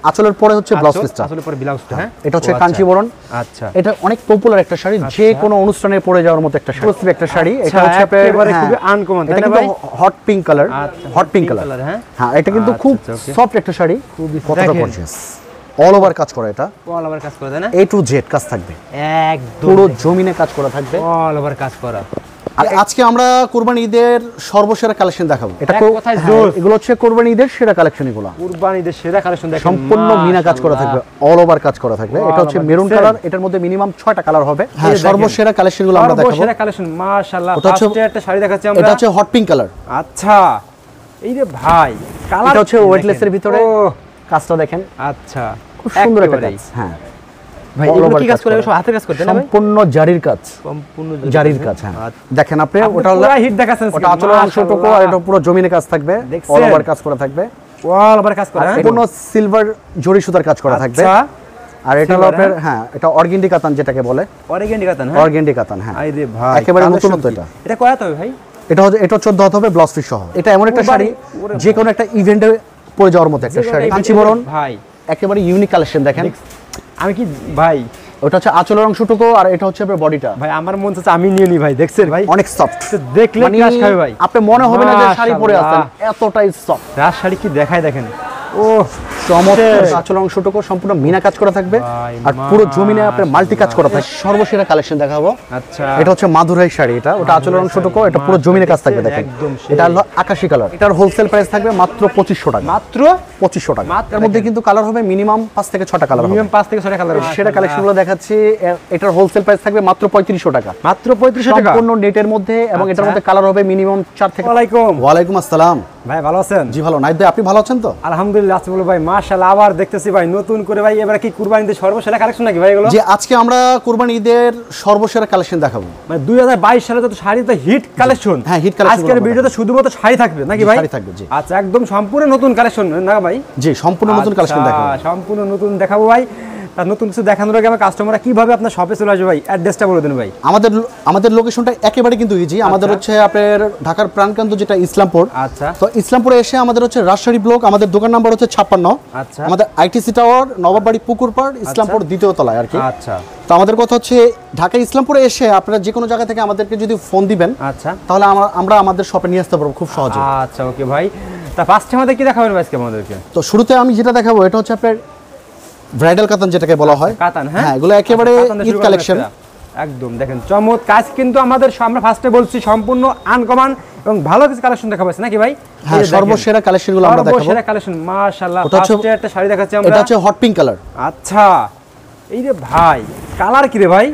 আঁচলের পরে হচ্ছে ব্লাউজ পিসটা, আঁচলের পরে ব্লাউজটা। হ্যাঁ, এটা হচ্ছে কাঞ্চিবরণ। আচ্ছা, এটা অনেক পপুলার একটা শাড়ি, যে কোনো অনুষ্ঠানে পরে যাওয়ার মতো একটা শাড়ি, একটা শাড়ি। এটা হচ্ছে একেবারে খুবই আনকমন, এটা কিন্তু hot pink colour, hot pink colour. হ্যাঁ, এটা কিন্তু খুব সফট একটা শাড়ি, খুবই কতটা গর্জিয়াস। অল ওভার কাজ করা, এটা অল ওভার কাজ করা, তাই না? এ টু জেড কাজ থাকবে, একদম পুরো জমিনে কাজ করা থাকবে, অল ওভার কাজ করা। আর আজকে আমরা কুরবানি ঈদের সর্বসেরা কালেকশন দেখাবো। এটা এগুলো হচ্ছে কুরবানি ঈদের সেরা কালেকশন, এগুলো কুরবানি ঈদের সেরা কালেকশন দেখেন, সম্পূর্ণ মিনা কাজ করা থাকবে, অল ওভার কাজ করা থাকবে। এটা হচ্ছে মেরুন কালার, এটার মধ্যে মিনিমাম 6টা কালার হবে। হ্যাঁ, সর্বসেরা কালেকশনগুলো আমরা দেখাবো, সর্বসেরা কালেকশন। মাশাআল্লাহ, ফার্স্টে একটা শাড়ি দেখাচ্ছি আমরা, এটা হচ্ছে হট পিঙ্ক কালার। আচ্ছা, এই রে ভাই, কালার এটা হচ্ছে ওয়েটলেসের ভিতরে কাজটা দেখেন। আচ্ছা, খুব সুন্দর একটা কাজ। হ্যাঁ ভাই, এগুলো কি কাজ করে? সব হাতের কাজ করতে না ভাই? সম্পূর্ণ জারির কাজ, সম্পূর্ণ জারির কাজ। হ্যাঁ, দেখেন আপনি, ওটা হলো হিট দেখাচ্ছেন, ওটা আঁচলের অংশটুকু, আর এটা পুরো জমিনে কাজ থাকবে, অল ওভার কাজ করা থাকবে, অল ওভার কাজ করা, সম্পূর্ণ সিলভার জরি সুতার কাজ করা থাকবে। আর এটা হলো আপনার, হ্যাঁ, এটা অর্গেন্ডি কাতান যেটাকে বলে, অর্গেন্ডি কাতান। হ্যাঁ, অর্গেন্ডি কাতান। হ্যাঁ, আরে ভাই, একেবারে নতুনত্ব। এটা কয় হাত হবে ভাই? এটা 14 হাত হবে, ব্লাউজ পিস সহ। এটা এমন একটা শাড়ি, যে কোনো একটা ইভেন্টে পরে যাওয়ার মতো একটা শাড়ি। কাঞ্চিবরণ ভাই, একেবারে ইউনিক কালেকশন। দেখেন আমি কি ভাই, ওটা হচ্ছে আঁচলের অংশটুকু, আর এটা হচ্ছে আপনার বডিটা। ভাই, আমার মন চাচ্ছে আমি নিয়ে নি ভাই। দেখছেন ভাই, অনেক সফট, দেখলে ক্রাশ খাবে ভাই। আপনি মনে হবে না যে শাড়ি পরে আছেন, এতটাই সফট। রাশ শাড়ি কি দেখায়, দেখেন। ও চমৎকার, আঁচলের অংশটুকু সম্পূর্ণ মিনা কাজ করা থাকবে, আর পুরো জমিনে আপনার মাল্টি কাজ করা থাকবে। সর্বসেরা কালেকশন দেখাবো। আচ্ছা, এটা হচ্ছে মাদুরাই শাড়ি, এটা ওটা আঁচলের অংশটুকু, এটা পুরো জমিনে কাজ থাকবে। দেখেন, এটা হলো আকাশী কালার। এটার হোলসেল প্রাইস থাকবে মাত্র 2500 টাকা, মাত্র 2500 টাকা। এর মধ্যে কিন্তু কালার হবে মিনিমাম 5 থেকে 6টা কালার, মিনিমাম 5 থেকে 6টা কালার। সেটা কালেকশনগুলো দেখাচ্ছি। এটার হোলসেল প্রাইস থাকবে মাত্র 3500 টাকা, মাত্র 3500 টাকা, সম্পূর্ণ নেটের মধ্যে। এবং এটার মধ্যে কালার হবে মিনিমাম 4 থেকে। ওয়ালাইকুম আসসালাম ভাই, ভালো আছেন? জি ভালো। নাইদ ভাই, আপনি ভালো আছেন তো? আলহামদুলিল্লাহ আছি বলো ভাই। মাশাআল্লাহ, আবার দেখতেছি ভাই নতুন করে ভাই, এবারে কি কুরবানি ঈদের সর্বসেরা কালেকশন নাকি ভাই এগুলো? জি, আজকে আমরা কুরবানি ঈদের সর্বসেরা কালেকশন দেখাবো। মানে 2022 সালে তো শাড়ি তো হিট কালেকশন। হ্যাঁ, হিট কালেকশন। আজকের ভিডিওতে শুধুমাত্র শাড়ি থাকবে নাকি ভাই? শাড়ি থাকবে, জি। আচ্ছা, একদম সম্পূর্ণ নতুন কালেকশন না ভাই? জি, সম্পূর্ণ নতুন কালেকশন দেখাবো, সম্পূর্ণ নতুন দেখাবো ভাই। তার নতুন কিছু দেখানোর আগে আমার কাস্টমাররা কিভাবে আপনার শপে চলে আসবে ভাই, অ্যাড্রেসটা বলে দেন ভাই। আমাদের লোকেশনটা একেবারে কিন্তু ইজি। আমাদের হচ্ছে আপনার ঢাকার প্রাণকেন্দ্র যেটা ইসলামপুর। আচ্ছা, তো ইসলামপুরে এসে আমাদের হচ্ছে রাজশাহী ব্লক, আমাদের দোকান নাম্বার হচ্ছে 56। আচ্ছা, আমাদের আইটিসি টাওয়ার, নবাববাড়ি পুকুরপাড়, ইসলামপুর দ্বিতীয় তলায় আর কি। আচ্ছা, তো আমাদের কথা হচ্ছে ঢাকা ইসলামপুরে এসে আপনারা যে কোনো জায়গা থেকে আমাদেরকে যদি ফোন দিবেন, আচ্ছা, তাহলে আমরা আমাদের শপে নিয়ে আসতে পারবো খুব সহজে। আচ্ছা, ওকে ভাই। তা ফার্স্টে আমাদের কি দেখাবেন ভাই আজকে আমাদেরকে? তো শুরুতে আমি যেটা দেখাবো, এটা হচ্ছে আপনার ব্রাইডাল কাতান যেটাকে বলা হয়। কাতান, হ্যাঁ, এগুলো একেবারে ঈদ কালেকশন। একদম দেখেন চমৎকার কাজ, কিন্তু আমরা ফার্স্টে বলছি সম্পূর্ণ আনকমন এবং ভালো কিছু কালেকশন দেখাবো নাকি ভাই? হ্যাঁ, সর্বসেরা কালেকশনগুলো আমরা দেখাবো, সর্বসেরা কালেকশন। মাশাআল্লাহ, ফার্স্টে একটা শাড়ি দেখাচ্ছি আমরা, এটা হচ্ছে হট পিঙ্ক কালার। আচ্ছা, এই রে ভাই, কালার কি রে ভাই?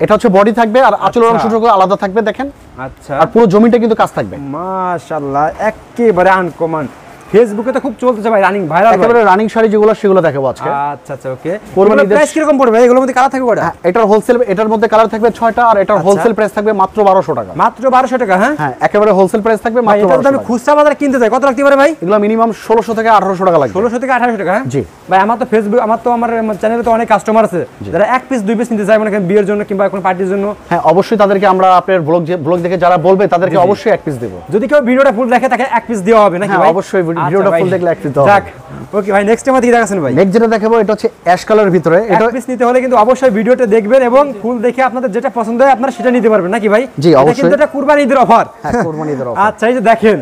এটা হচ্ছে বডি থাকবে, আর আঁচলের অংশটুকু আলাদা থাকবে, দেখেন। আচ্ছা, আর পুরো জমিটা কিন্তু কাজ থাকবে। মাশাআল্লাহ, একেবারে আনকমন। ফেসবুকে তো খুব চলতেছে ভাই, রানিং ভাইরাল, একেবারে রানিং শাড়ি যেগুলো সেগুলো দেখাবো আজকে। আচ্ছা আচ্ছা, ওকে। কোরবানি প্রাইস কি রকম পড়বে ভাই? এগুলোর মধ্যে কালার থাকবে কয়টা? এটার হোলসেল, এটার মধ্যে কালার থাকবে 6টা, আর এটার হোলসেল প্রাইস থাকবে মাত্র 1200 টাকা, মাত্র 1200 টাকা। হ্যাঁ হ্যাঁ, একেবারে হোলসেল প্রাইস থাকবে মাত্র 1200 টাকা। আমি খুচরা বাজারে কিনতে যাই কত লাগতে পারে ভাই? এগুলো মিনিমাম 1600 থেকে 1800 টাকা লাগবে। 1600 থেকে 1800 টাকা। জি ভাই, আমার তো ফেসবুক, আমার চ্যানেলে তো অনেক কাস্টমার আছে যারা এক পিস দুই পিস নিতে চায়, মানে বিয়ের জন্য কিংবা কোনো পার্টির জন্য। হ্যাঁ, অবশ্যই তাদেরকে আমরা আপনার ব্লগ দেখে যারা বলবে তাদেরকে অবশ্যই এক পিস দেব। যদি কেউ ভিডিওটা ফুল দেখে তাকে এক পিস দেওয়া হবে নাকি ভাই? অবশ্যই, ভিডিওটা ফুল দেখলে এক পিস দেওয়া হবে। ওকে ভাই, নেক্সট আমাদের কি দেখাছেন ভাই? নেক্সট যেটা দেখাবো, এটা হচ্ছে অ্যাশ কালারের ভিতরে। এটা পিস নিতে হলে কিন্তু অবশ্যই ভিডিওটা দেখবেন এবং ফুল দেখে আপনাদের যেটা পছন্দ হয় আপনারা সেটা নিতে পারবেন নাকি ভাই? জি অবশ্যই, কিন্তু এটা কুরবানি ঈদের অফার। হ্যাঁ, কুরবানি ঈদের অফার। আচ্ছা, এই যে দেখেন,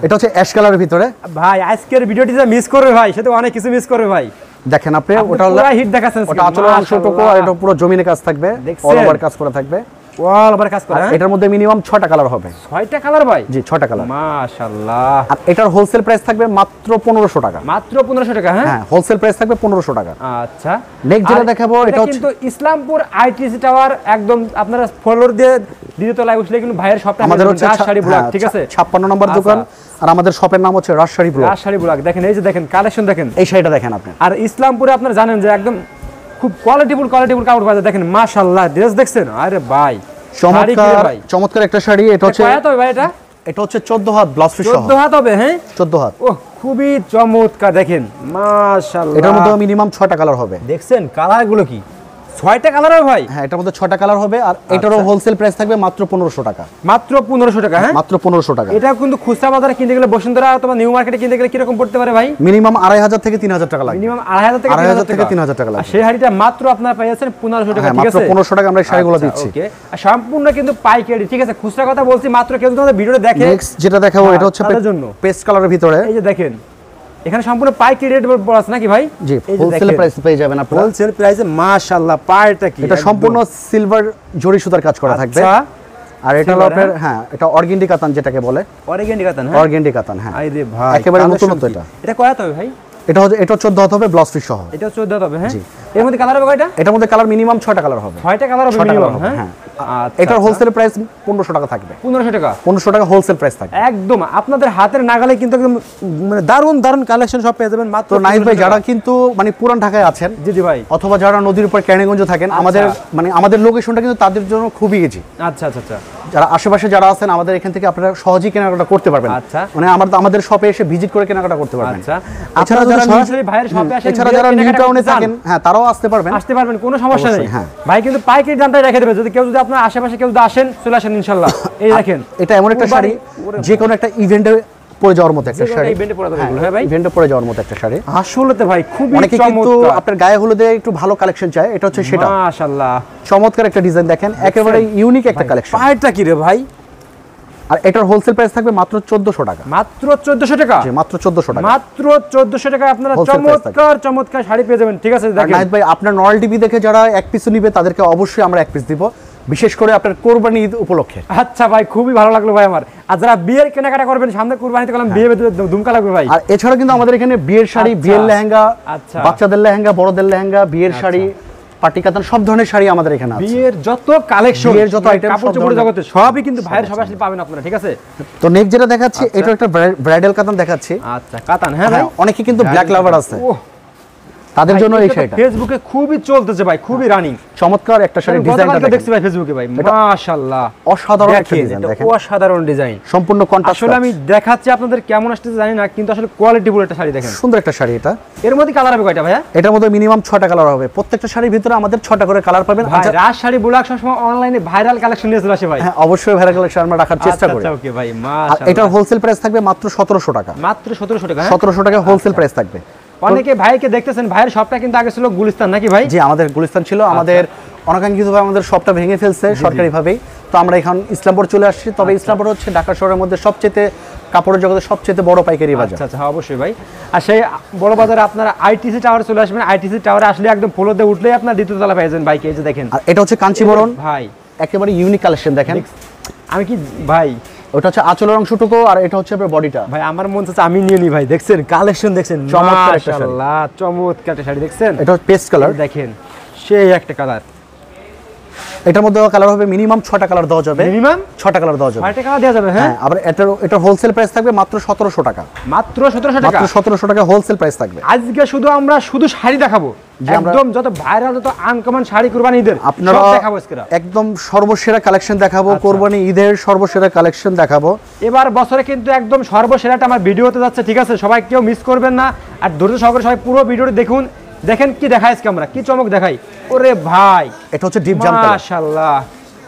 এটা হচ্ছে অ্যাশ কালারের ভিতরে। ভাই, আজকের ভিডিওটি যা মিস করবে ভাই, সেটা অনেক কিছু মিস করবে ভাই। দেখেন আপনি, ওটা হলো হিট দেখাচ্ছেন, ওটা আঁচলের অংশটুকু, আর এটা পুরো জমিনে কাজ থাকবে, অল ওভার কাজ করা থাকবে, অল ওভার কাজ করা। এটার মধ্যে মিনিমাম 6টা কালার হবে। 6টা কালার ভাই? জি, 6টা কালার। মাশাআল্লাহ। আর এটার হোলসেল প্রাইস থাকবে মাত্র 1500 টাকা, মাত্র 1500 টাকা। হ্যাঁ, হোলসেল প্রাইস থাকবে 1500 টাকা। আচ্ছা, নেক্সট যেটা দেখাবো, এটা কিন্তু ইসলামপুর আইটিসি টাওয়ার, একদম আপনারা ফলোর দিয়ে দ্বিতীয় তলায় উঠলে কিন্তু ভাইয়ের শপটা আমাদের হচ্ছে রাজশাহী ব্লক, ঠিক আছে? 56 নম্বর দোকান, আর আমাদের শপের নাম হচ্ছে রাজশাহী ব্লক। রাজশাহী ব্লক। দেখেন, এই যে দেখেন কালেকশন, দেখেন এই শাড়িটা দেখেন আপনি। আর ইসলামপুরে আপনারা জানেন যে একদম খুব কোয়ালিটিফুল কাপড় পাওয়া যায়। দেখেন মাশাআল্লাহ, ড্রেস দেখছেন? আরে ভাই, চমৎকার একটা শাড়ি। এটা হচ্ছে কত হবে ভাই? এটা হচ্ছে 14 হাত ব্লাউজ পিস সহ। 14 হাত হবে? হ্যাঁ, 14 হাত। ওহ, খুবই চমৎকার। দেখেন মাশাআল্লাহ, এটার মধ্যে মিনিমাম 6টা কালার হবে। দেখছেন কালারগুলো কি 6টা কালার হবে ভাই? হ্যাঁ, এটার মধ্যে 6টা কালার হবে আর এটারও হোলসেল প্রাইস থাকবে মাত্র 1500 টাকা। মাত্র 1500 টাকা? হ্যাঁ, মাত্র 1500 টাকা। এটা কিন্তু খুচরা বাজারে কিনতে গেলে বসুন্ধরা অথবা নিউ মার্কেটে কিনতে গেলে কি রকম পড়তে পারে ভাই? মিনিমাম 2500 থেকে 3000 টাকা লাগবে। মিনিমাম 2500 থেকে 3000 টাকা লাগবে। সেই শাড়িটা মাত্র আপনারা পেয়েছেন 1500 টাকা, ঠিক আছে? মাত্র 1500 টাকা আমরা এই শাড়িগুলো দিচ্ছি। ওকে, আর সম্পূর্ণ কিন্তু পাইকারি, ঠিক আছে? খুচরা কথা বলছি মাত্র, কেউ যদি আমাদের ভিডিওটা দেখে। নেক্সট যেটা দেখাবো এটা হচ্ছে পেস্ট কালারের ভিতরে। এই যে দেখেন এখানে সম্পূর্ণ পাইকারি রেট বলা আছে নাকি ভাই? জি, হোলসেল প্রাইসে পেয়ে যাবেন আপনারা। হোলসেল প্রাইসে মাশাআল্লাহ। পাড়টা কি? এটা সম্পূর্ণ সিলভার জরি সুতার কাজ করা থাকবে। আর এটা হলো আপনার, হ্যাঁ, এটা অর্গেন্ডি কাতান যেটাকে বলে। অর্গেন্ডি কাতান? হ্যাঁ, অর্গেন্ডি কাতান। হ্যাঁ, আরে ভাই একেবারে নতুনত্ব এটা। এটা কয়টা হবে ভাই? এটা 14 হতে হবে ব্লাউজ পিস সহ। এটা 14 হবে। হ্যাঁ, এর মধ্যে কালার হবে কয়টা? এটার মধ্যে কালার মিনিমাম 6টা কালার হবে। 6টা কালার হবে মিনিমাম। হ্যাঁ, আচ্ছা, এটার হোলসেল প্রাইস 1500 টাকা থাকবে। 1500 টাকা? 1500 টাকা হোলসেল প্রাইস থাকবে। একদম আপনাদের হাতের নাগালে কিন্তু একদম মানে দারুন দারুন কালেকশন সব পেয়ে যাবেন মাত্র। তো নাহিদ ভাই, যারা কিন্তু মানে পুরান ঢাকায় আছেন, জি জি ভাই, অথবা যারা নদীর উপর কেরানীগঞ্জ থাকেন, আমাদের মানে আমাদের লোকেশনটা কিন্তু তাদের জন্য খুবই ইজি। আচ্ছা আচ্ছা আচ্ছা। যারা আশেপাশে যারা আছেন, আমাদের এখান থেকে আপনারা সহজেই কেনাকাটা করতে পারবেন। আচ্ছা, মানে আমাদের শপে এসে ভিজিট করে কেনাকাটা করতে পারবেন। আচ্ছা, এছাড়া যারা সরাসরি ভাইয়ের শপে আসেন, এছাড়া যারা নিউ টাউনে থাকেন, হ্যাঁ, তারাও আসতে পারবেন, কোনো সমস্যা নেই। ভাই কিন্তু পাইকারি দামটাই রেখে দেবে। যদি কেউ যদি আপনার আশেপাশে কেউ আসেন, চলে আসেন ইনশাআল্লাহ। এই দেখেন, এটা এমন একটা শাড়ি যে কোনো একটা ইভেন্টে পরে যাওয়ার মতো একটা শাড়ি। ইভেন্টে পরে যাবে। হ্যাঁ ভাই, ইভেন্টে পরে যাওয়ার মতো একটা শাড়ি। আসলেতে ভাই খুবই চমৎকার। কিন্তু আপনার গায়ে হলুদে একটু ভালো কালেকশন চাই, এটা হচ্ছে সেটা। মাশাআল্লাহ, চমৎকার একটা ডিজাইন দেখেন, একেবারে ইউনিক একটা কালেকশন। পাড়টা কি রে ভাই? আর এটার হোলসেল প্রাইস থাকবে মাত্র 1400 টাকা। মাত্র 1400 টাকা? জি, মাত্র 1400 টাকা। মাত্র 1400 টাকায় আপনারা চমৎকার চমৎকার শাড়ি পেয়ে যাবেন, ঠিক আছে? দেখেন নাহিদ ভাই, আপনার নরমাল টিভি দেখে যারা এক পিস নিবে তাদেরকে অবশ্যই আমরা এক পিস দিব, বিশেষ করে আপনার কোরবানি ঈদ উপলক্ষে। আচ্ছা ভাই, খুবই ভালো লাগলো ভাই আমার। আর যারা বিয়ের কেনাকাটা করবেন সামনে কুরবানিতে, কলম বিয়ে দুমকা লাগবে ভাই। আর এছাড়া কিন্তু আমাদের এখানে বিয়ের শাড়ি, বিয়ের লেহেঙ্গা, বাচ্চাদের লেহেঙ্গা, বড়দের লেহেঙ্গা, বিয়ের শাড়ি, পার্টি কাতান, সব ধরনের শাড়ি আমাদের এখানে আছে। বিয়ের যত কালেকশন, বিয়ের যত আইটেম, কাপড় চোপড়ের জগতে সবই কিন্তু ভাইয়ের সবাই আসলে পাবেন আপনারা, ঠিক আছে? তো নেক্সট যেটা দেখাচ্ছি, এটা একটা ব্রাইডাল কাতান দেখাচ্ছি। আচ্ছা, কাতান। হ্যাঁ ভাই, অনেকে কিন্তু ব্ল্যাক লাভার আছে, তাদের জন্য এই শাড়িটা ফেসবুকে খুবই চলতেছে ভাই, খুবই রানিং। চমৎকার একটা শাড়ি। ডিজাইনটা দেখছি ভাই ফেসবুকে ভাই, মাশাআল্লাহ, অসাধারণ একটা ডিজাইন দেখেন, অসাধারণ ডিজাইন, সম্পূর্ণ কন্ট্রাস্ট। আসলে আমি দেখাচ্ছি আপনাদের কেমন আসছে জানি না, কিন্তু আসলে কোয়ালিটি ফুল একটা শাড়ি দেখেন, সুন্দর একটা শাড়ি। এটা এর মধ্যে কালার হবে কয়টা ভাইয়া? এটার মধ্যে মিনিমাম 6টা কালার হবে। প্রত্যেকটা শাড়ির ভিতরে আমাদের 6টা করে কালার পাবেন। ভাই রাজ শাড়ি ব্লগ সবসময় অনলাইনে ভাইরাল কালেকশন নিয়ে চলে আসে ভাই। হ্যাঁ, অবশ্যই ভাইরাল কালেকশন আমরা রাখার চেষ্টা করি। আচ্ছা, ওকে ভাই, মাশাআল্লাহ। এটার হোলসেল প্রাইস থাকবে মাত্র 1700 টাকা। মাত্র 1700 টাকা? 1700 টাকা হোলসেল প্রাইস থাকবে। অনেকে ভাইকে দেখতেছেন, ভাইয়ের শপটা কিন্তু আগে ছিল গুলিস্তান নাকি ভাই? জি, আমাদের গুলিস্তান ছিল। আমাদের অনাকাঙ্ক্ষিতভাবে আমাদের শপটা ভেঙে ফেলছে সরকারিভাবেই, তো আমরা এখন ইসলামপুর চলে আসছি। তবে ইসলামপুর হচ্ছে ঢাকা শহরের মধ্যে সবচেয়ে কাপড়ের জগতে সবচেয়ে বড় পাইকারি বাজার। আচ্ছা, হ্যাঁ অবশ্যই ভাই। আর সেই বড় বাজারে আপনারা আইটিসি টাওয়ারে চলে আসবেন। আইটিসি টাওয়ারে আসলে একদম ফ্লোরে উঠলেই আপনার দ্বিতীয় তলা পেয়ে যাবেন বাইকে। এই যে দেখেন, আর এটা হচ্ছে কাঞ্চিবরণ ভাই, একেবারে ইউনিক কালেকশন দেখেন। আমি কি ভাই, ওটা হচ্ছে আঁচলের অংশটুকু, আর এটা হচ্ছে আপনার বডিটা। ভাই আমার মন চাচ্ছে আমি নিয়ে নি ভাই। দেখছেন কালেকশন, দেখছেন মাশাআল্লাহ, চমৎকার একটা শাড়ি দেখছেন। এটা পেস্ট কালার দেখেন, সেই একটা কালার। এটার মধ্যে কালার হবে মিনিমাম 6টা কালার দেওয়া যাবে। মিনিমাম 6টা কালার দেওয়া যাবে, 6টা কালার দেওয়া যাবে। হ্যাঁ, আবার এটার হোলসেল প্রাইস থাকবে মাত্র 1700 টাকা। মাত্র 1700 টাকা? মাত্র 1700 টাকা হোলসেল প্রাইস থাকবে। আজকে আমরা শুধু শাড়ি দেখাবো, একদম যত ভাইরাল যত আনকমন শাড়ি কুরবানি ঈদের আপনারা দেখাবো। একদম সর্বসেরা কালেকশন দেখাবো, কুরবানি ঈদের সর্বসেরা কালেকশন দেখাবো। এবার বছরে কিন্তু একদম সর্বসেরাটা আমার ভিডিওতে যাচ্ছে, ঠিক আছে? সবাই কেউ মিস করবেন না, আর ধৈর্য সহকারে সবাই পুরো ভিডিওটি দেখুন। দেখেন কি দেখাই আজকে আমরা, কি চমক দেখাই। ওরে ভাই, এটা হচ্ছে ডিপ জাম কালার। মাশাআল্লাহ,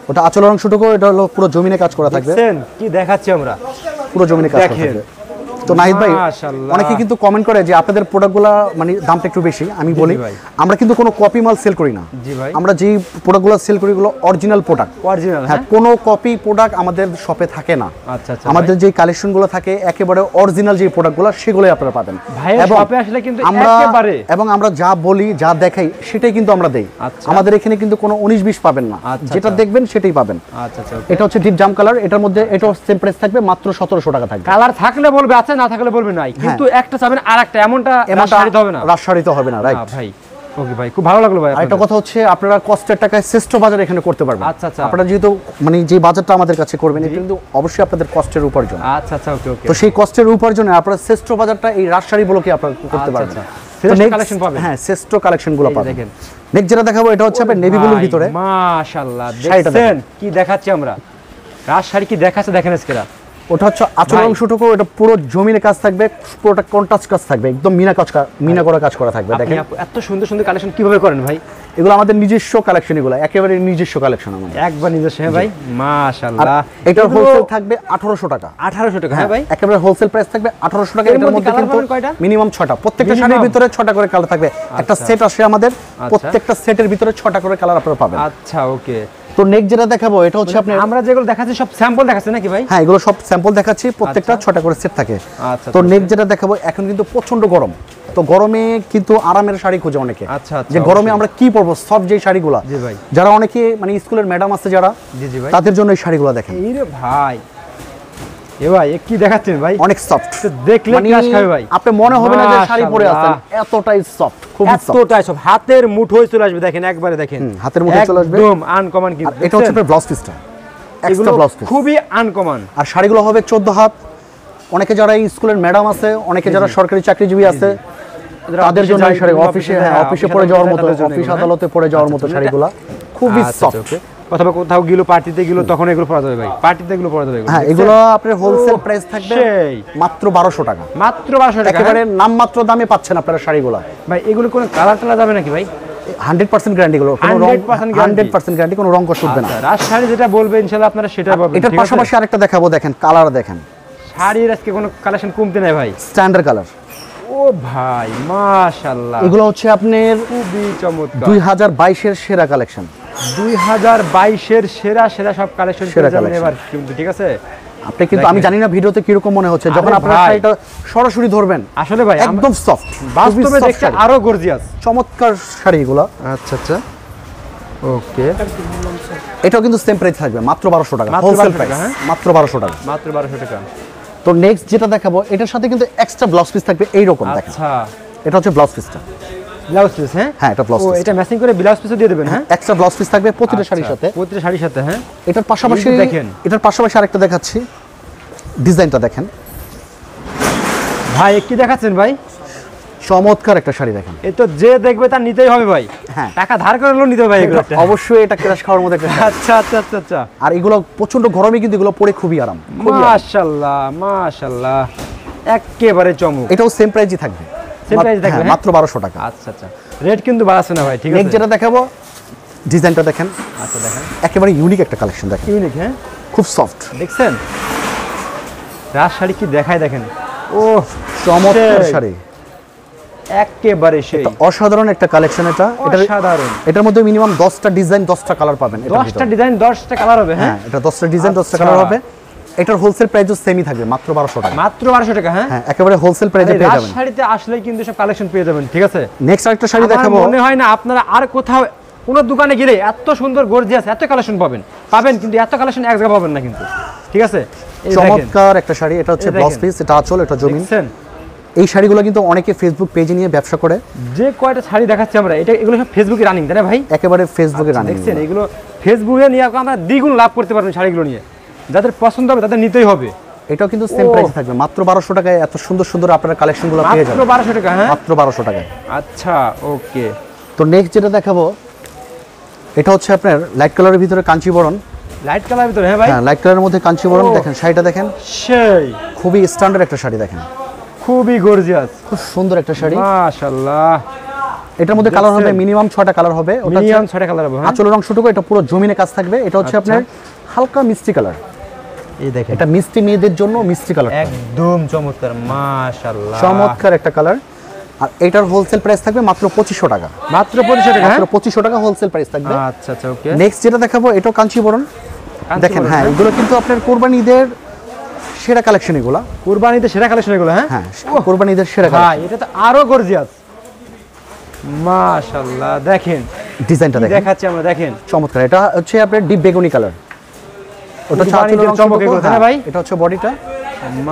ওটা আঁচলের অংশটুকু, এটা হলো পুরো জমিনে কাজ করা থাকবে। দেখছেন কি দেখাচ্ছি আমরা, পুরো জমিনে কাজ করা থাকবে। তো নাহিদ ভাই, অনেকে কিন্তু কমেন্ট করে যে আপনাদের প্রোডাক্টগুলো মানে দামটা একটু বেশি। আমি বলি, আমরা কিন্তু কোনো কপি মাল সেল করি না। জি ভাই, আমরা যেই প্রোডাক্টগুলো সেল করি এগুলো অরিজিনাল প্রোডাক্ট। অরিজিনাল? হ্যাঁ, কোনো কপি প্রোডাক্ট আমাদের শপে থাকে না। আচ্ছা আচ্ছা, আমাদের যে কালেকশনগুলো থাকে একেবারে অরিজিনাল যে প্রোডাক্টগুলো, সেগুলোই আপনারা পাবেন। এবং শপে আসলে কিন্তু একেবারে এবং আমরা যা বলি, যা দেখাই, সেটাই কিন্তু আমরা দেই। আমাদের এখানে কিন্তু কোনো 19-20 পাবেন না, যেটা দেখবেন সেটাই পাবেন। আচ্ছা আচ্ছা, এটা হচ্ছে ডিপ জাম কালার। এটার মধ্যে এটাও সেম প্রাইস থাকবে, মাত্র 1700 টাকা থাকবে। কালার থাকলে বলবে আছে, না থাকলে বলবে নাই, কিন্তু একটা চাবেন আরেকটা, এমনটা রাজশাড়িতে হবে না। রাজশাড়িতে হবে না, রাইট ভাই। ওকে ভাই, খুব ভালো লাগলো ভাই। আরেকটা কথা হচ্ছে, আপনারা কষ্টের টাকায় শ্রেষ্ঠ বাজার এখানে করতে পারবেন। আচ্ছা আচ্ছা, আপনারা যেহেতু মানে যে বাজারটা আমাদের কাছে করবেন, এটা কিন্তু অবশ্যই আপনাদের কষ্টের উপার্জন। আচ্ছা আচ্ছা, ওকে ওকে। তো সেই কষ্টের উপার্জনে আপনারা শ্রেষ্ঠ বাজারটা এই রাজশাড়ি ব্লকে আপনারা করতে পারবেন। শ্রেষ্ঠ কালেকশন পাবেন। হ্যাঁ, শ্রেষ্ঠ কালেকশনগুলো পাবেন। দেখেন, নেক্সট যেটা দেখাবো, এটা হচ্ছে আপনার নেভি ব্লুর ভিতরে। মাশাআল্লাহ, দেখছেন কি দেখাচ্ছি আমরা, রাজশাড়ি কি দেখাচ্ছে দেখেন আজকেরা। ওটা হচ্ছে আঁচলের অংশটুকু, এটা পুরো জমিনে কাজ থাকবে, পুরোটা কন্ট্রাস্ট কাজ থাকবে, একদম মিনা করা কাজ করা থাকবে। দেখেন এত সুন্দর সুন্দর কালেকশন কিভাবে করেন ভাই? এগুলো আমাদের নিজস্ব কালেকশন, এগুলো একেবারে নিজস্ব কালেকশন আমাদের, একবার নিজস্ব। হ্যাঁ ভাই, মাশাআল্লাহ। এটার হোলসেল থাকবে 1800 টাকা। 1800 টাকা? হ্যাঁ ভাই, একেবারে হোলসেল প্রাইস থাকবে 1800 টাকা। এটার মধ্যে কিন্তু মিনিমাম 6টা, প্রত্যেকটা শাড়ির ভিতরে 6টা করে কালার থাকবে। একটা সেট আসে আমাদের, প্রত্যেকটা সেটের ভিতরে 6টা করে কালার আপনারা পাবেন। আচ্ছা, ওকে। তো নেক্সট যেটা দেখাবো এটা হচ্ছে আপনি, আমরা যেগুলো দেখাচ্ছি সব স্যাম্পল দেখাচ্ছি নাকি ভাই? হ্যাঁ, এগুলো সব স্যাম্পল দেখাচ্ছি, প্রত্যেকটা 6টা করে সেট থাকে। আচ্ছা, তো নেক্সট যেটা দেখাবো, এখন কিন্তু প্রচন্ড গরম, তো গরমে কিন্তু আরামের শাড়ি খোঁজে অনেকে। আচ্ছা, যে গরমে আমরা কি পরবো, সব যে শাড়িগুলো, জি ভাই, যারা অনেকে মানে স্কুলের ম্যাডাম আছে যারা, জি জি ভাই, তাদের জন্য এই শাড়িগুলো দেখেন। এই রে ভাই, এ ভাই এ কি দেখাচ্ছেন ভাই? অনেক সফট, দেখলে ক্লাস খাবে ভাই, আপনি মনে হবে না যে শাড়ি পরে আছেন, এতটাই সফট, খুব সফট, এতটাই সফট, হাতের মুঠোয় চলে আসবে। দেখেন একবারে, দেখেন হাতের মুঠোয় চলে আসবে, একদম আনকমন। কিন্তু এটা হচ্ছে ব্লাউজ পিসটা, এক্সট্রা ব্লাউজ পিস, খুবই আনকমন। আর শাড়িগুলো হবে 14 হাত। অনেকে যারা স্কুলের ম্যাডাম আছে, অনেকে যারা সরকারি চাকরিজীবী আছে, তাদের জন্য এই শাড়ি, অফিসে, হ্যাঁ অফিসে পরে যাওয়ার মতো, অফিস আদালতে পরে যাওয়ার মতো শাড়িগুলো খুবই সফট। অথবা কোথাও গেলো, পার্টিতে গেলো, তখন এগুলো পরা যাবে ভাই, পার্টিতে এগুলো পরা যাবে। হ্যাঁ, এগুলো আপনার হোলসেল প্রাইস থাকবে মাত্র 1200 টাকা। মাত্র 1200 টাকা, একেবারে নামমাত্র দামে পাচ্ছেন আপনারা শাড়িগুলো। ভাই এগুলো কোনো কালার টালা যাবে নাকি ভাই? 100% গ্যারান্টি, গুলো কোনো রং, 100% গ্যারান্টি, কোনো রং কষ উঠবে না। রাজশাড়ি যেটা বলবে ইনশাআল্লাহ আপনারা সেটা পাবেন। এটার পাশাপাশি আরেকটা দেখাবো, দেখেন কালার দেখেন, শাড়ির আজকে কোনো কালেকশন কমতে নাই ভাই, স্ট্যান্ডার্ড কালার। ও ভাই মাশাআল্লাহ, এগুলো হচ্ছে আপনার খুবই চমৎকার, 2022 এর সেরা কালেকশন, 2022 এর সেরা সেরা সব কালেকশন পেয়ে যাবেন এবার কিন্তু, ঠিক আছে? আপনি কিন্তু, আমি জানি না ভিডিওতে কি রকম মনে হচ্ছে, যখন আপনারা শাড়িটা সরাসরি ধরবেন, আসলে ভাই একদম সফট, বাস্তবে দেখতে আরো গর্জিয়াস, চমৎকার শাড়িগুলো। আচ্ছা আচ্ছা, ওকে। এটাও কিন্তু সেম প্রাইস থাকবে মাত্র 1200 টাকা, হোলসেল প্রাইস মাত্র 1200 টাকা, মাত্র 1200 টাকা। তো নেক্সট যেটা দেখাবো, এটার সাথে কিন্তু এক্সট্রা ব্লাউজ পিস থাকবে এই রকম, দেখেন। আচ্ছা, এটা হচ্ছে ব্লাউজ পিসটা, ব্লাউজ পিস। হ্যাঁ হ্যাঁ, এটা ব্লাউজ পিস, এটা ম্যাচিং করে ব্লাউজ পিসও দিয়ে দিবেন। হ্যাঁ, এক্সট্রা ব্লাউজ পিস থাকবে প্রতিটা শাড়ির সাথে, প্রতিটা শাড়ির সাথে। হ্যাঁ, এটার পাশাপাশি দেখেন, এটার পাশাপাশি আরেকটা দেখাচ্ছি, ডিজাইনটা দেখেন ভাই। কি দেখাচ্ছেন ভাই? চমৎকার একটা শাড়ি দেখেন, এই তো যে দেখবে তার নিতেই হবে ভাই। হ্যাঁ, টাকা ধার করে হলেও নিতে হবে ভাই এগুলো, অবশ্যই এটা ক্রাশ খাওয়ার মতো একটা। আচ্ছা আচ্ছা আচ্ছা আচ্ছা, আর এগুলো প্রচন্ড গরমে কিন্তু এগুলো পরে খুবই আরাম, মাশাআল্লাহ মাশাআল্লাহ, একেবারে চমক। এটাও সেম প্রাইসই থাকবে, সেম প্রাইস থাকবে মাত্র 1200 টাকা। আচ্ছা আচ্ছা, রেট কিন্তু বাড়াচ্ছে না ভাই, ঠিক আছে? নেক্সট যেটা দেখাবো, ডিজাইনটা দেখেন। আচ্ছা, দেখেন একেবারে ইউনিক একটা কালেকশন, দেখেন ইউনিক। হ্যাঁ, খুব সফট, দেখছেন রাজ শাড়ি কি দেখায়, দেখেন। ও চমৎকার শাড়ি, একেবারে সেই অসাধারণ একটা কালেকশন। এটা অসাধারণ, এটার মধ্যে মিনিমাম 10টা ডিজাইন 10টা কালার পাবেন, 10টা ডিজাইন 10টা কালার হবে। হ্যাঁ, এটা 10টা ডিজাইন 10টা কালার হবে। এটার হোলসেল প্রাইসও সেমই থাকবে মাত্র 1200 টাকা, মাত্র 1200 টাকা। হ্যাঁ, একেবারে হোলসেল প্রাইসে পেয়ে যাবেন। রাজ শাড়িতে আসলে কিন্তু সব কালেকশন পেয়ে যাবেন, ঠিক আছে? নেক্সট আরেকটা শাড়ি দেখাবো, মনে হয় না আপনারা আর কোথাও কোনো দোকানে গেলে এত সুন্দর গর্জিয়াস এত কালেকশন পাবেন কিন্তু এত কালেকশন এক জায়গায় পাবেন না কিন্তু, ঠিক আছে? চমৎকার একটা শাড়ি, এটা হচ্ছে ব্লাউজ পিস, এটা আঁচল, এটা জমিন। এই শাড়িগুলো কিন্তু অনেকে ফেসবুক পেজে নিয়ে ব্যবসা করে। যে কয়টা শাড়ি দেখাচ্ছি আমরা, এগুলো সব ফেসবুকে রানিং, তাই না ভাই? একেবারে ফেসবুকে রানিং। দেখছেন, এগুলো ফেসবুকে নিয়ে আমরা দ্বিগুণ লাভ করতে পারবেন শাড়িগুলো নিয়ে। যাদের পছন্দ হবে তাদের নিতেই হবে। এটাও কিন্তু সেম প্রাইস থাকবে মাত্র 1200 টাকায়। এত সুন্দর সুন্দর আপনারা কালেকশনগুলো পেয়ে যাবেন মাত্র 1200 টাকা। হ্যাঁ, মাত্র 1200 টাকায়। আচ্ছা, ওকে। তো নেক্সট যেটা দেখাবো, এটা হচ্ছে আপনার লাইট কালারের ভিতরে কাঞ্চিবরণ। লাইট কালারের ভিতরে? হ্যাঁ ভাই, হ্যাঁ, লাইট কালারের মধ্যে কাঞ্চিবরণ। দেখেন শাড়িটা দেখেন, সেই খুবই স্ট্যান্ডার্ড একটা শাড়ি, দেখেন খুবই গর্জিয়াস, খুব সুন্দর একটা শাড়ি, মাশাআল্লাহ। এটার মধ্যে কালার হবে মিনিমাম 6টা কালার হবে, ওটা মিনিমাম 6টা কালার হবে। আঁচলের অংশটুকু এটা পুরো জমিনে কাজ থাকবে। এটা হচ্ছে আপনার হালকা মিষ্টি কালার, এই দেখেন, এটা মিষ্টি মেয়েদের জন্য মিষ্টি কালার, একদম চমৎকার, মাশাআল্লাহ, চমৎকার একটা কালার। আর এটার হোলসেল প্রাইস থাকবে মাত্র 2500 টাকা, মাত্র 2500 টাকা। মাত্র 2500 টাকা হোলসেল প্রাইস থাকবে। আচ্ছা আচ্ছা, ওকে। নেক্সট যেটা দেখাবো, এটাও কাঞ্চিবরণ। দেখেন, হ্যাঁ, এগুলো কিন্তু আপনার কোরবানি ঈদের সেরা কালেকশন, এগুলো কুরবানি ঈদের সেরা কালেকশন এগুলো। হ্যাঁ, হ্যাঁ, কোরবানি ঈদের সেরা ভাই, কালেকশন। এটা তো আরো গর্জিয়াস, মাশাআল্লাহ। দেখেন ডিজাইনটা দেখেন, দেখাচ্ছি আমরা, দেখেন চমৎকার। এটা হচ্ছে আপনার ডিপ বেগুনি কালার, ওটা চমক এগুলো, তাই না ভাই? এটা হচ্ছে বডিটা,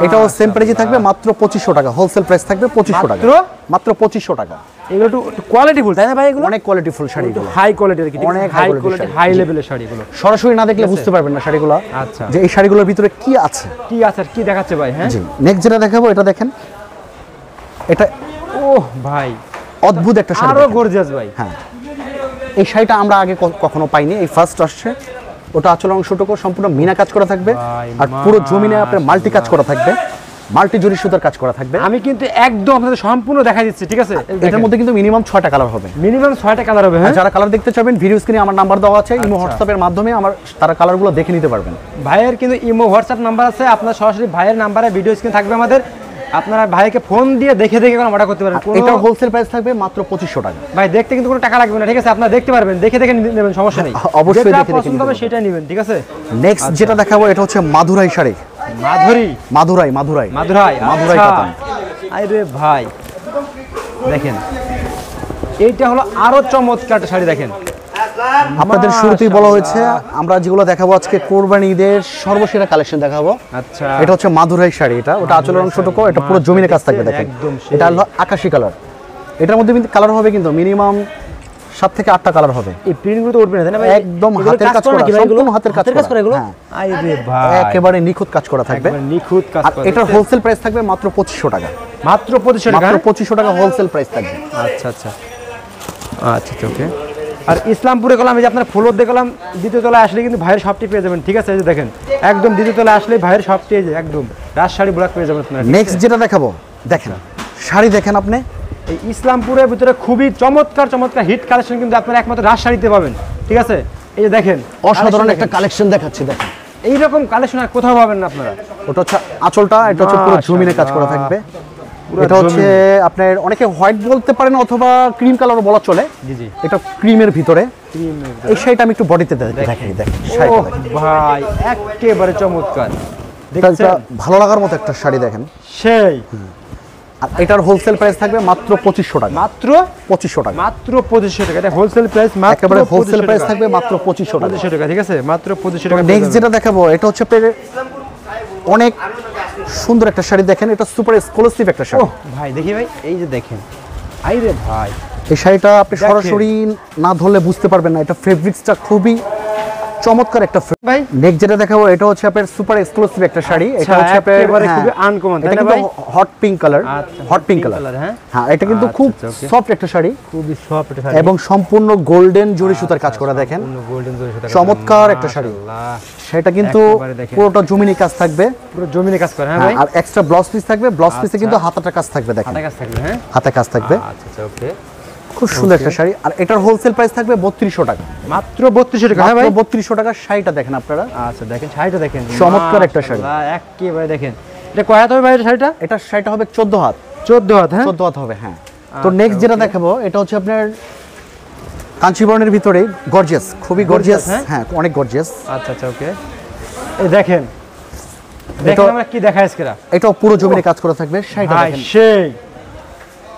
এটাও সেম প্রাইসই থাকবে মাত্র 2500 টাকা, হোলসেল প্রাইস থাকবে 2500 টাকা, মাত্র 2500 টাকা। এগুলো একটু কোয়ালিটিফুল, তাই না ভাই? এগুলো অনেক কোয়ালিটিফুল শাড়িগুলো, হাই কোয়ালিটির, আর কি অনেক হাই কোয়ালিটি, হাই লেভেলের শাড়িগুলো। সরাসরি না দেখলে বুঝতে পারবেন না শাড়িগুলো, আচ্ছা, যে এই শাড়িগুলোর ভিতরে কি আছে, কি আছে আর কি দেখাচ্ছে ভাই। হ্যাঁ, জি। নেক্সট যেটা দেখাবো, এটা দেখেন, এটা ওহ ভাই, অদ্ভুত একটা শাড়ি, আরো গর্জিয়াস ভাই। হ্যাঁ, এই শাড়িটা আমরা আগে কখনো পাইনি, এই ফার্স্ট আসছে। ওটা আঁচল অংশটুকু সম্পূর্ণ মিনা কাজ করা থাকবে, আর পুরো জমিনে আপনার মাল্টি কাজ করা থাকবে। মাল্টি জরি সুতার কাজ করা থাকবে। আমি কিন্তু একদম আপনাদের সম্পূর্ণ দেখাই দিচ্ছি, ঠিক আছে? এটার মধ্যে কিন্তু মিনিমাম 6টা কালার হবে, মিনিমাম 6টা কালার হবে। হ্যাঁ, যারা কালার দেখতে চাইবেন ভিডিও স্ক্রিনে আমার নাম্বার দেওয়া আছে, ইমো হোয়াটসঅ্যাপের মাধ্যমে তারা কালারগুলো দেখে নিতে পারবেন। ভাইয়ের কিন্তু ইমো হোয়াটসঅ্যাপ নাম্বার আছে, আপনার সরাসরি ভাইয়ের নাম্বারে ভিডিও স্ক্রিন থাকবে আমাদের, আপনারা ভাইকে ফোন দিয়ে দেখে অর্ডার করতে পারেন। এটা হোলসেল প্রাইস থাকবে মাত্র 2500 টাকা। ভাই দেখতে কিন্তু কোনো টাকা লাগবে না, ঠিক আছে? আপনারা দেখতে পারবেন, দেখে নেবেন, সমস্যা নেই। অবশ্যই দেখে পছন্দ হবে সেটাই নেবেন, ঠিক আছে? নেক্সট যেটা দেখাবো এটা হচ্ছে মাধুরাই শাড়ি। মাধুরাই কাতান। আরে ভাই দেখেন, এইটা হলো আরো চমৎকার একটা শাড়ি। দেখেন, আপনাদের শুরুতেই বলা হয়েছে আমরা যেগুলো দেখাবো আজকে কোরবানি ঈদের সর্বসেরা কালেকশন দেখাবো। আচ্ছা, এটা হচ্ছে মাধুরাই শাড়ি। ওটা আঁচলের অংশটুকু, এটা পুরো জমিনে কাজ থাকবে। দেখেন এটা হলো আকাশী কালার। এটার মধ্যে কিন্তু কালার হবে কিন্তু মিনিমাম 7 থেকে 8টা কালার হবে। এই প্রিন্টগুলো তো উঠবে না, তাই না ভাই? একদম হাতের কাজ করা, সম্পূর্ণ হাতের কাজ করা এগুলো। আরে ভাই একেবারে নিখুঁত কাজ করা থাকবে, নিখুঁত কাজ করা। এটার হোলসেল প্রাইস থাকবে মাত্র 2500 টাকা। মাত্র 2500 টাকা? মাত্র 2500 টাকা হোলসেল প্রাইস থাকবে। আচ্ছা আচ্ছা আচ্ছা, ওকে। আর ইসলামপুরে গেলাম, এই যে আপনার ফ্লোর দেখলাম, দ্বিতীয় তলায় আসলে কিন্তু ভাইয়ের শপটি পেয়ে যাবেন, ঠিক আছে? এই যে দেখেন, একদম দ্বিতীয় তলায় আসলে ভাইয়ের শপটি, এই যে একদম রাজশাড়ি ব্লক পেয়ে যাবেন আপনারা। নেক্সট যেটা দেখাবো, দেখেন শাড়ি দেখেন আপনি, এই ইসলামপুরের ভিতরে খুবই চমৎকার হিট কালেকশন কিন্তু আপনারা একমাত্র রাজশাড়িতে পাবেন, ঠিক আছে? এই যে দেখেন, অসাধারণ একটা কালেকশন দেখাচ্ছি। দেখেন এইরকম কালেকশন আর কোথাও পাবেন না আপনারা। ওটা হচ্ছে আঁচলটা, এটা হচ্ছে পুরো জমিনে কাজ করা থাকবে। এটা হচ্ছে আপনার অনেকে হোয়াইট বলতে পারেন অথবা ক্রিম কালারও বলা চলে। জি জি, এটা ক্রিমের ভিতরে। এই শাড়িটা আমি একটু বডিতে দেখাই। দেখেন শাড়িটা দেখেন ভাই, একেবারে চমৎকার। এটা ভালো লাগার মতো একটা শাড়ি। দেখেন সেই, আর এটার হোলসেল প্রাইস থাকবে মাত্র 2500 টাকা। মাত্র 2500 টাকা। মাত্র 2500 টাকা। এটা হোলসেল প্রাইস, একেবারে হোলসেল প্রাইস থাকবে মাত্র 2500 টাকা, ঠিক আছে? মাত্র 2500 টাকা। নেক্সট যেটা দেখাবো এটা হচ্ছে অনেক সুন্দর একটা শাড়ি। দেখেন এটা সুপার এক্সক্লুসিভ একটা শাড়ি। ভাই দেখি ভাই, এই যে দেখেন, আইরে ভাই এই শাড়িটা আপনি সরাসরি না ধরলে বুঝতে পারবেন না। এটা ফেব্রিক্সটা খুবই চমৎকার একটা ভাই। নেক্সট যেটা দেখাবো এটা হচ্ছে আপনার সুপার এক্সক্লুসিভ একটা শাড়ি। এটা হচ্ছে একেবারে খুবই আনকমন, তাই না ভাই? Hot pink colour. Hot pink colour, হ্যাঁ। এটা কিন্তু খুব সফট একটা শাড়ি, খুবই সফট একটা শাড়ি, এবং সম্পূর্ণ গোল্ডেন জরি সুতার কাজ করা। দেখেন গোল্ডেন জরি সুতার, চমৎকার একটা শাড়ি। সেটা কিন্তু পুরোটা জমিনে কাজ থাকবে, পুরো জমিনে কাজ করে। হ্যাঁ ভাই, আর এক্সট্রা ব্লাউজ পিস থাকবে। ব্লাউজ পিসে কিন্তু হাতাটা কাজ থাকবে। দেখেন হাতে কাজ থাকবে, হ্যাঁ, হাতে কাজ থাকবে। আচ্ছা আচ্ছা, ওকে। খুব সুন্দর একটা শাড়ি। আর এটার হোলসেল প্রাইস থাকবে 3200 টাকা। মাত্র 3200 টাকা। হ্যাঁ ভাই, 3200 টাকা শাড়িটা দেখেন আপনারা। আচ্ছা দেখেন শাড়িটা দেখেন, চমৎকার একটা শাড়ি, একেবারে দেখেন। এটা কয় হাত হবে ভাই শাড়িটা? এটা শাড়িটা হবে 14 হাত। 14 হাত, হ্যাঁ 14 হাত হবে, হ্যাঁ। তো নেক্সট যেটা দেখাবো এটা হচ্ছে আপনার কাঞ্চিবরণের ভিতরে গর্জিয়াস, খুবই গর্জিয়াস, হ্যাঁ অনেক গর্জিয়াস। আচ্ছা আচ্ছা, ওকে। এই দেখেন, দেখেন আমরা কি দেখাই আজকে। এটাও পুরো জমিনে কাজ করা থাকবে। শাড়িটা দেখেন সেই,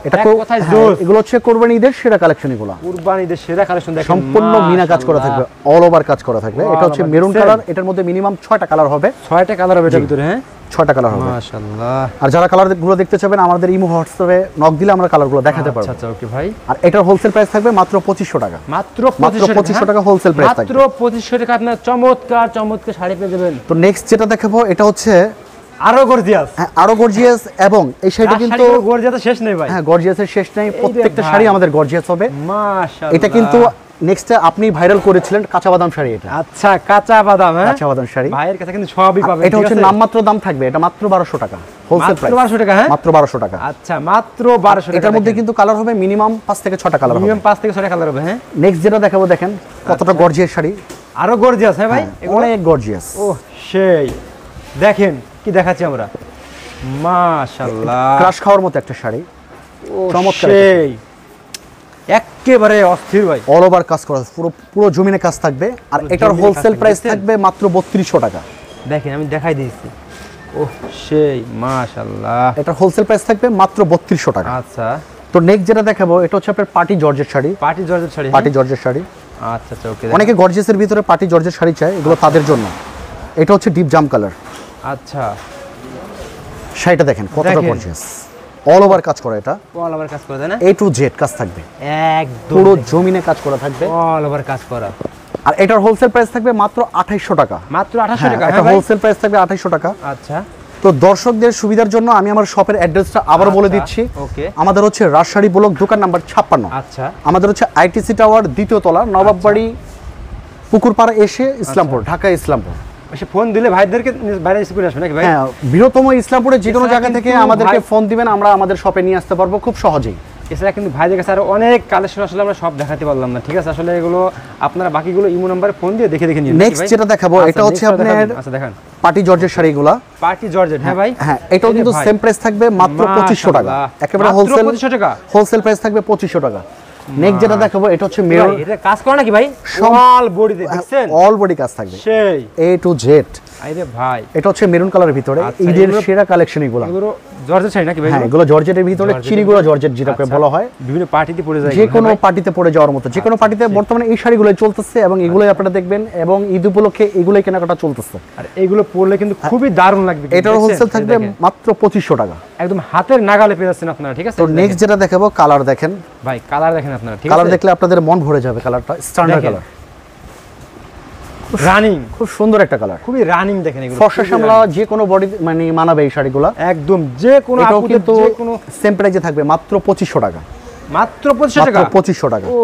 এটা কোথায় জোস। এগুলো হচ্ছে কোরবানি ঈদের সেরা কালেকশন। এগুলো কোরবানি ঈদের সেরা কালেকশন। দেখেন সম্পূর্ণ মিনা কাজ করা থাকবে, অল ওভার কাজ করা থাকবে। এটা হচ্ছে মেরুন কালার। এটার মধ্যে মিনিমাম 6টা কালার হবে। 6টা কালার হবে এটার ভিতরে, হ্যাঁ 6টা কালার হবে। মাশাআল্লাহ। আর যারা কালার গুলো দেখতে চাবেন আমাদের ইমো হোয়াটসঅ্যাপে নক দিলে আমরা কালারগুলো দেখাতে পারবো। আচ্ছা ওকে ভাই। আর এটার হোলসেল প্রাইস থাকবে মাত্র 2500 টাকা। মাত্র 2500 টাকা হোলসেল প্রাইস থাকবে। মাত্র 2500 টাকা আপনারা চমৎকার শাড়ি পেয়ে যাবেন। তো নেক্সট যেটা দেখাবো এটা হচ্ছে আরো গর্জিয়াস। হ্যাঁ আরো গর্জিয়াস, এবং এই শাড়িটা কিন্তু গর্জিয়াসের শেষ নেই ভাই। হ্যাঁ গর্জিয়াসের শেষ নেই, প্রত্যেকটা শাড়ি আমাদের গর্জিয়াস হবে। মাশাআল্লাহ। এটা কিন্তু নেক্সটে আপনি ভাইরাল করেছিলেন কাঁচা বাদাম শাড়ি। এটা আচ্ছা, কাঁচা বাদাম, হ্যাঁ কাঁচা বাদাম শাড়ি ভাইয়ের কাছে কিন্তু সবই পাবেন। এটা হচ্ছে নামমাত্র দাম থাকবে। এটা মাত্র 1200 টাকা হোলসেল প্রাইস। মাত্র 1200 টাকা, হ্যাঁ মাত্র 1200 টাকা। আচ্ছা, মাত্র 1200 টাকা। এটার মধ্যে কিন্তু কালার হবে মিনিমাম 5 থেকে 6টা কালার হবে। মিনিমাম 5 থেকে 6টা কালার হবে, হ্যাঁ। নেক্সট যেটা দেখাবো দেখেন কতটা গর্জিয়াস শাড়ি। আরো গর্জিয়াস, হ্যাঁ ভাই, অনেক গর্জিয়াস। ও সেই, দেখেন কি দেখাচ্ছি আমরা। মাশাআল্লাহ, ক্রাশ খাওয়ার মতো একটা শাড়ি। চমৎকার, সেই একেবারে অস্থির ভাই। অল ওভার কাজ করা, পুরো জমিনে কাজ থাকবে। আর এটার হোলসেল প্রাইস থাকবে মাত্র 3200 টাকা। দেখেন আমি দেখাই দিয়েছি। ও সেই, মাশাআল্লাহ। এটার হোলসেল প্রাইস থাকবে মাত্র 3200 টাকা। আচ্ছা, তো নেক্সট যেটা দেখাবো এটা হচ্ছে আপনার পার্টি জর্জের শাড়ি। পার্টি জর্জের শাড়ি, পার্টি জর্জের শাড়ি। আচ্ছা আচ্ছা, ওকে। অনেকে গর্জিয়াসের ভিতরে পার্টি জর্জের শাড়ি চায়, এগুলো তাদের জন্য। এটা হচ্ছে ডিপ জাম কালার। আচ্ছা, শাড়িটা দেখেন কতটা গর্জিয়াস, অল ওভার কাজ করা। এটা অল ওভার কাজ করা, তাই না? A to Z কাজ থাকবে, একদম পুরো জমিনে কাজ করা থাকবে, অল ওভার কাজ করা। আর এটার হোলসেল প্রাইস থাকবে মাত্র 2800 টাকা। মাত্র 2800 টাকা, এটা হোলসেল প্রাইস থাকবে 2800 টাকা। আচ্ছা, তো দর্শকদের সুবিধার জন্য আমি আমার শপের অ্যাড্রেসটা আবার বলে দিচ্ছি। ওকে, আমাদের হচ্ছে রাজশাড়ি ব্লক, দোকান নাম্বার 56। আচ্ছা, আমাদের হচ্ছে ITC টাওয়ার দ্বিতীয় তলা, নবাববাড়ি পুকুরপাড়া এসে ইসলামপুর, ঢাকা ইসলামপুর। সে ফোন দিলে ভাইদেরকে বাইরে স্কুলে আসবে নাকি ভাই? হ্যাঁ, বৃহত্তম ইসলামপুরে যে কোনো জায়গা থেকে আমাদেরকে ফোন দিবেন, আমরা আমাদের শপে নিয়ে আসতে পারবো খুব সহজেই। এছাড়া কিন্তু ভাইদের কাছে আরো অনেক কালেকশন আসলে আমরা সব দেখাতে পারলাম না, ঠিক আছে? আসলে এগুলো আপনারা বাকিগুলো ইমো নাম্বারে ফোন দিয়ে দেখে নিন। নেক্সট যেটা দেখাবো এটা হচ্ছে আপনার আচ্ছা দেখেন পার্টি জর্জের শাড়িগুলো। পার্টি জর্জেট, হ্যাঁ ভাই, হ্যাঁ এটাও কিন্তু সেম প্রাইস থাকবে মাত্র 2500 টাকা, একেবারে হোলসেল 2500 টাকা, হোলসেল প্রাইস থাকবে 2500 টাকা। নেক্সট যেটা দেখাবো এটা হচ্ছে মেরুন, এটা কাজ করে নাকি ভাই? অল বডিতে দেখছেন, অল বডি কাজ থাকবে সেই A to Z। আরে ভাই এটা হচ্ছে মেরুন কালারের ভিতরে ঈদের সেরা কালেকশন এগুলো। এগুলো জর্জেট শাড়ি নাকি ভাই? হ্যাঁ, এগুলো জর্জেটের ভিতরে চিনিগুলো জর্জেট যেটাকে বলা হয়, বিভিন্ন পার্টিতে পরে যায়, যে কোনো পার্টিতে পরে যাওয়ার মতো, যে কোনো পার্টিতে বর্তমানে এই শাড়িগুলো চলতেছে এবং এগুলোই আপনারা দেখবেন, এবং ঈদ উপলক্ষে এগুলোই কেনাকাটা চলতেছে। আর এগুলো পরলে কিন্তু খুবই দারুণ লাগবে। এটার হোলসেল থাকবে মাত্র 2500 টাকা, একদম হাতের নাগালে পেয়ে যাচ্ছেন আপনারা, ঠিক আছে? তো নেক্সট যেটা দেখাবো কালার দেখেন ভাই, কালার দেখেন আপনারা, ঠিক আছে? কালার দেখলে আপনাদের মন ভরে যাবে, কালারটা স্ট্যান্ডার্ড কালার, রানিং, খুব সুন্দর একটা কালার, খুবই রানিং। দেখেন এগুলো ফর্সা সামলা যে কোনো বডি মানে মানাবে এই শাড়িগুলো, একদম যে কোনো এটাও আপুদের কিন্তু যে কোনো সেম প্রাইসে থাকবে মাত্র 2500 টাকা, মাত্র 2500 টাকা, 2500 টাকা। ও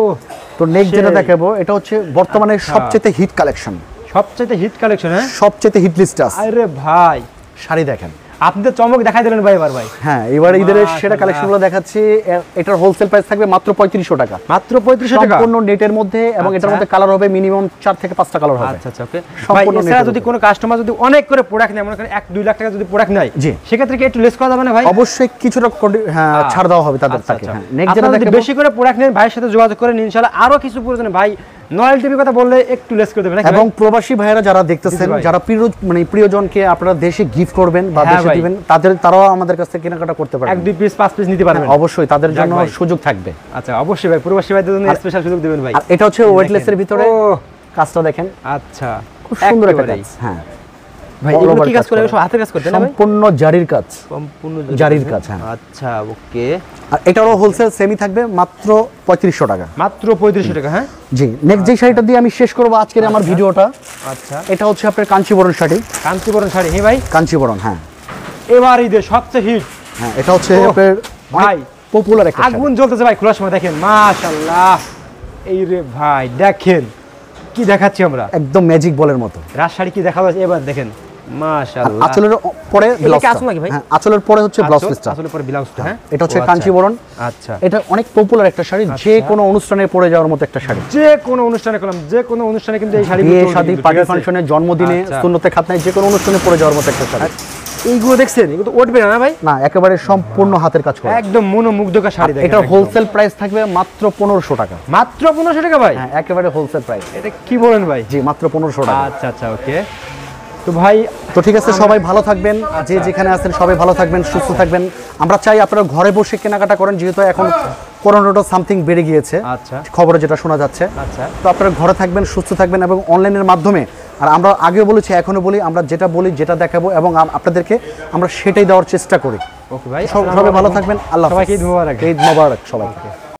তো নেক্সট যেটা সেই। দেখাবো এটা হচ্ছে বর্তমানে সবচেয়ে হিট কালেকশন, সবচেয়ে হিট কালেকশন। হ্যাঁ, সবচেয়ে হিট লিস্টে আছে। আরে ভাই, শাড়ি দেখেন, আপনি তো চমক দেখাই দিলেন ভাই এবার ভাই। হ্যাঁ, এবার ঈদের সেরা মাশাআল্লাহ। কালেকশনগুলো দেখাচ্ছি। এটার হোলসেল প্রাইস থাকবে মাত্র 3500 টাকা, মাত্র 3500 টাকা, সম্পূর্ণ নেটের মধ্যে, এবং এটার মধ্যে কালার হবে মিনিমাম 4 থেকে 5টা কালার হবে। আচ্ছা আচ্ছা, ওকে ভাই। সম্পূর্ণ এছাড়া নেটের যদি উপর। কোনো কাস্টমার যদি অনেক করে প্রোডাক্ট নেয়, মনে করেন 1-2 লাখ টাকা যদি প্রোডাক্ট নেয়, জি। সেক্ষেত্রে কি একটু লেস করা যাবে না ভাই? অবশ্যই কিছুটা হ্যাঁ ছাড় দেওয়া হবে তাদের থেকে। হ্যাঁ, নেক্সট যেটা আপনারা যদি দেখাবো বেশি করে প্রোডাক্ট নেন, ভাইয়ের সাথে যোগাযোগ করেন, ইনশাআল্লাহ আরো কিছু প্রয়োজন ভাই নয়েল টিভির কথা বললে একটু লেস করে দেবেন নাকি এবং ভাই? প্রবাসী ভাইয়েরা যারা দেখতেছেন, জি ভাই। যারা প্রিয়জনকে আপনারা দেশে গিফট করবেন বা হ্যাঁ দেশে ভাই। দিবেন, তারাও আমাদের কাছ থেকে কেনাকাটা করতে পারবেন। 1-2 পিস 5 পিস নিতে পারবেন। হ্যাঁ, অবশ্যই তাদের যাক জন্য ভাই। সুযোগ থাকবে। আচ্ছা, অবশ্যই ভাই, প্রবাসী ভাইদের জন্য স্পেশাল সুযোগ দিবেন ভাই। আর এটা হচ্ছে ওয়েটলেসের ভিতরে, ও কাজটা দেখেন আচ্ছা, খুব সুন্দর একটা একেবারেই। কাজ। হ্যাঁ ভাই all এগুলো over কি কাজ কাজ করে? করা। সব হাতের কাজ করতে না ভাই? সম্পূর্ণ জারির কাজ, সম্পূর্ণ জারির কাজ। হ্যাঁ, আচ্ছা, ওকে। আর এটারও হোলসেল সেমি থাকবে মাত্র 3500 টাকা, মাত্র 3500 টাকা। হ্যাঁ, জি। নেক্সট যে শাড়িটা দিয়ে আমি শেষ করব আজকের আমার ভিডিওটা, আচ্ছা, এটা হচ্ছে আপনার কাঞ্চিবরণ শাড়ি। কাঞ্চিবরণ শাড়ি, হ্যাঁ ভাই, কাঞ্চিবরণ, হ্যাঁ এবার ঈদের সবচেয়ে হিট হ্যাঁ, এটা হচ্ছে ওহ, আপনার ভাই, পপুলার একটা শাড়ি। আগুন জ্বলতেছে ভাই খোলার সময়, দেখেন মাশাআল্লাহ। এই রে ভাই, দেখেন কি দেখাচ্ছি আমরা, একদম ম্যাজিক বলের মতো। রাজশাড়ি কি দেখা যাচ্ছে এবার দেখেন, মাশাআল্লাহ। আঁচলের পরে এটা কি ব্লাউজটা, আঁচল নাকি ভাই? হ্যাঁ, আঁচলের পরে হচ্ছে ব্লাউজ পিসটা। আসলে পরে ব্লাউজটা, হ্যাঁ, এটা হচ্ছে ও আচ্ছা। কাঞ্চিবরণ। আচ্ছা, এটা অনেক পপুলার একটা শাড়ি, যে কোনো অনুষ্ঠানে পরে যাওয়ার মতো একটা শাড়ি। যে কোনো অনুষ্ঠানে করলাম, যে কোনো অনুষ্ঠানে কিন্তু এই শাড়ি বিয়ে শাদী পার্টি ফাংশনে, জন্মদিনে, আচ্ছা। সুন্নতে খাতনায়, যে কোনো অনুষ্ঠানে পরে যাওয়ার মতো একটা শাড়ি। এইগুলো দেখছেন, এগুলো তো উঠবে না ভাই, না, একেবারে সম্পূর্ণ হাতের কাজ করা। একদম মনোমুগ্ধকর শাড়ি। দেখেন এটার একদম। হোলসেল প্রাইস থাকবে মাত্র 1500 টাকা, মাত্র 1500 টাকা ভাই? হ্যাঁ একেবারে হোলসেল প্রাইস। এটা কি বলেন ভাই? জি, মাত্র 1500 টাকা। আচ্ছা আচ্ছা, ওকে। তো ভাই, তো ঠিক আছে, সবাই ভালো থাকবেন, যে যেখানে আছেন সবাই ভালো থাকবেন, সুস্থ থাকবেন। আমরা চাই আপনারা ঘরে বসে কেনাকাটা করেন, যেহেতু এখন করোনাটা সামথিং বেড়ে গিয়েছে, আচ্ছা খবরে যেটা শোনা যাচ্ছে। আচ্ছা, তো আপনারা ঘরে থাকবেন, সুস্থ থাকবেন, এবং অনলাইনের মাধ্যমে, আর আমরা আগেও বলেছি এখনো বলি, আমরা যেটা বলি, যেটা দেখাবো এবং আপনাদেরকে আমরা সেটাই দেওয়ার চেষ্টা করি। ওকে ভাই, সবাই ভালো থাকবেন, আল্লাহ হাফেজ। সবাইকে ঈদ মোবারক। ঈদ মোবারক সবাইকে।